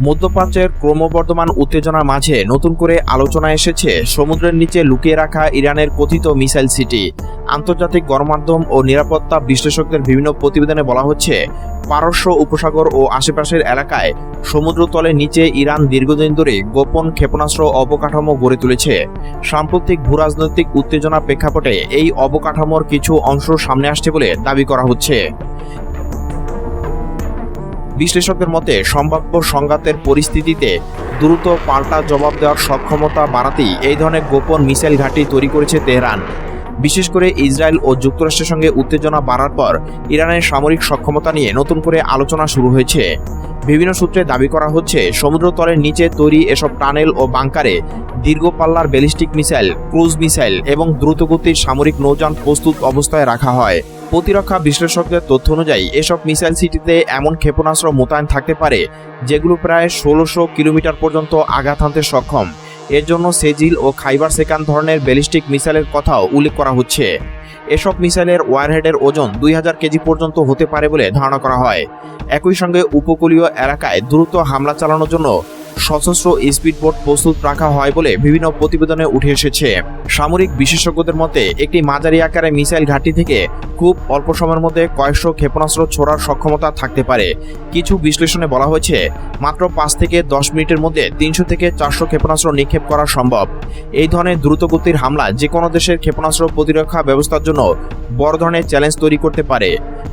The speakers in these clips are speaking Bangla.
মধ্যপ্রাচ্যের ক্রমবর্ধমান উত্তেজনার মাঝে নতুন করে আলোচনায় এসেছে সমুদ্রের নিচে লুকিয়ে রাখা ইরানের কথিত মিসাইল সিটি। আন্তর্জাতিক গণমাধ্যম ও নিরাপত্তা বিশ্লেষকদের বিভিন্ন প্রতিবেদনে বলা হচ্ছে, পারস্য উপসাগর ও আশেপাশের এলাকায় সমুদ্রতলের নিচে ইরান দীর্ঘদিন ধরে গোপন ক্ষেপণাস্ত্র অবকাঠামো গড়ে তুলেছে। সাম্প্রতিক ভূরাজনৈতিক উত্তেজনার প্রেক্ষাপটে এই অবকাঠামোর কিছু অংশ সামনে আসছে বলে দাবি করা হচ্ছে। বিশ্লেষকদের মতে, সম্ভাব্য সংঘাতের পরিস্থিতিতে দ্রুত পাল্টা জবাব দেওয়ার সক্ষমতা বাড়াতেই এই ধরনের গোপন মিসাইল ঘাঁটি তৈরি করেছে তেহরান। বিশেষ করে ইসরায়েল ও যুক্তরাষ্ট্রের সঙ্গে উত্তেজনা বাড়ার পর ইরানের সামরিক সক্ষমতা নিয়ে নতুন করে আলোচনা শুরু হয়েছে। বিভিন্ন সূত্রে দাবি করা হচ্ছে, সমুদ্রতলের নিচে তৈরি এসব টানেল ও বাংকারে দীর্ঘ পাল্লার ব্যালিস্টিক মিসাইল, ক্রুজ মিসাইল এবং দ্রুতগতির সামরিক নৌযান প্রস্তুত অবস্থায় রাখা হয়। প্রতিরক্ষা বিশ্লেষকদের তথ্য অনুযায়ী এসব মিসাইল সিটিতে এমন ক্ষেপণাস্ত্র মোতায়েন থাকতে পারে যেগুলো প্রায় ১৬০০ কিলোমিটার পর্যন্ত আঘাত হানতে সক্ষম। এর জন্য সেজিল ও খাইবার সেকান ধরনের ব্যালিস্টিক মিসাইলের কথাও উল্লেখ করা হচ্ছে। এসব মিসাইলের ওয়ারহেডের ওজন ২০০০ কেজি পর্যন্ত হতে পারে বলে ধারণা করা হয়। একই সঙ্গে উপকূলীয় এলাকায় দ্রুত হামলা চালানোর জন্য সশস্ত্র স্পিডবোট প্রস্তুত রাখা হয় বলে বিভিন্ন প্রতিবেদনে উঠে এসেছে। সামরিক বিশেষজ্ঞদের মতে, একটি মাঝারি আকারের মিসাইল ঘাঁটি থেকে খুব অল্প সময়ের মধ্যে কয়েকশো ক্ষেপণাস্ত্র ছোড়ার সক্ষমতা থাকতে পারে। কিছু বিশ্লেষণে বলা হয়েছে, মাত্র ৫ থেকে ১০ মিনিটের মধ্যে ৩০০ থেকে ৪০০ ক্ষেপণাস্ত্র নিক্ষেপ করা সম্ভব। এই ধরনের দ্রুতগতির হামলা যে কোনো দেশের ক্ষেপণাস্ত্র প্রতিরক্ষা ব্যবস্থার জন্য বড় ধরনের চ্যালেঞ্জ তৈরি করতে পারে।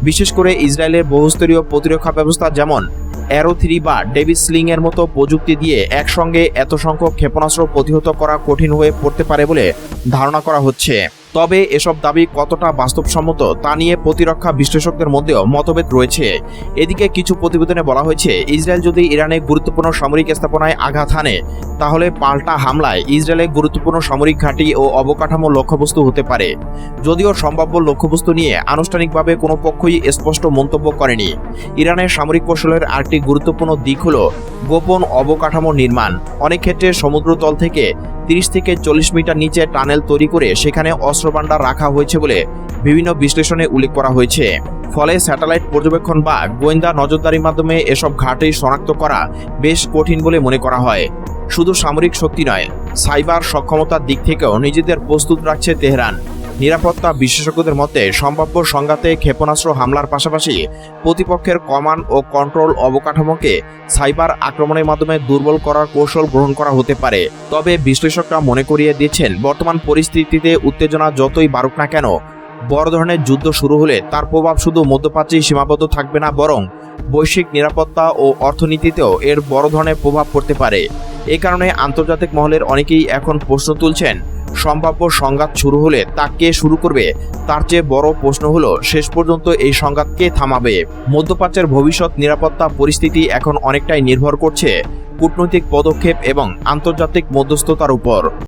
বিশেষ করে ইসরায়েলের বহুস্তরীয় প্রতিরক্ষা ব্যবস্থা যেমন অ্যারো 3 বা ডেভিড স্লিং এর মতো প্রযুক্তি দিয়ে একসঙ্গে এত সংখ্যক ক্ষেপণাস্ত্র প্রতিহত করা কঠিন হয়ে পড়তে পারে বলে ধারণা করা হচ্ছে। তবে এসব দাবি কতটা বাস্তবসম্মত তা নিয়ে প্রতিরক্ষা বিশ্লেষকদের মধ্যেও মতভেদ রয়েছে। এদিকে কিছু প্রতিবেদনে বলা হয়েছে, ইসরায়েল যদি ইরানে গুরুত্বপূর্ণ সামরিক স্থাপনায় আঘাত হানে, তাহলে পাল্টা হামলায় ইসরায়েলের গুরুত্বপূর্ণ সামরিক ঘাঁটি ও অবকাঠামো লক্ষ্যবস্তু হতে পারে। যদিও সম্ভাব্য লক্ষ্যবস্তু নিয়ে আনুষ্ঠানিকভাবে কোনো পক্ষই স্পষ্ট মন্তব্য করেনি। ইরানের সামরিক কৌশলের আরেকটি গুরুত্বপূর্ণ দিক হল গোপন অবকাঠামো নির্মাণ। অনেক ক্ষেত্রে সমুদ্রতল থেকে ৩০ থেকে ৪০ মিটার নিচে টানেল তৈরি করে সেখানে অস্ত্রভান্ডার রাখা হয়েছে বলে বিভিন্ন বিশ্লেষণে উল্লেখ করা হয়েছে। ফলে স্যাটেলাইট পর্যবেক্ষণ বা গোয়েন্দা নজরদারির মাধ্যমে এসব ঘাঁটি শনাক্ত করা বেশ কঠিন বলে মনে করা হয়। শুধু সামরিক শক্তি নয়, সাইবার সক্ষমতার দিক থেকেও নিজেদের প্রস্তুত রাখছে তেহরান। নিরাপত্তা বিশেষজ্ঞদের মতে, সম্ভাব্য সংঘাতে ক্ষেপণাস্ত্র হামলার পাশাপাশি প্রতিপক্ষের কমান্ড ও কন্ট্রোল অবকাঠামোকে সাইবার আক্রমণের মাধ্যমে দুর্বল করার কৌশল গ্রহণ করা হতে পারে। তবে বিশ্লেষকরা মনে করিয়ে দিচ্ছেন, বর্তমান পরিস্থিতিতে উত্তেজনা যতই বাড়ুক না কেন, বড় ধরনের যুদ্ধ শুরু হলে তার প্রভাব শুধু মধ্যপ্রাচ্যেই সীমাবদ্ধ থাকবে না, বরং বৈশ্বিক নিরাপত্তা ও অর্থনীতিতেও এর বড় ধরনের প্রভাব পড়তে পারে। এ কারণে আন্তর্জাতিক মহলের অনেকেই এখন প্রশ্ন তুলছেন, সম্ভাব্য সংঘাত শুরু হলে তা কে শুরু করবে? তার চেয়ে বড় প্রশ্ন হলো, শেষ পর্যন্ত এই সংঘাত কে থামাবে? মধ্যপ্রাচ্যের ভবিষ্যৎ নিরাপত্তা পরিস্থিতি এখন অনেকটাই নির্ভর করছে কূটনৈতিক পদক্ষেপ এবং আন্তর্জাতিক মধ্যস্থতার উপর।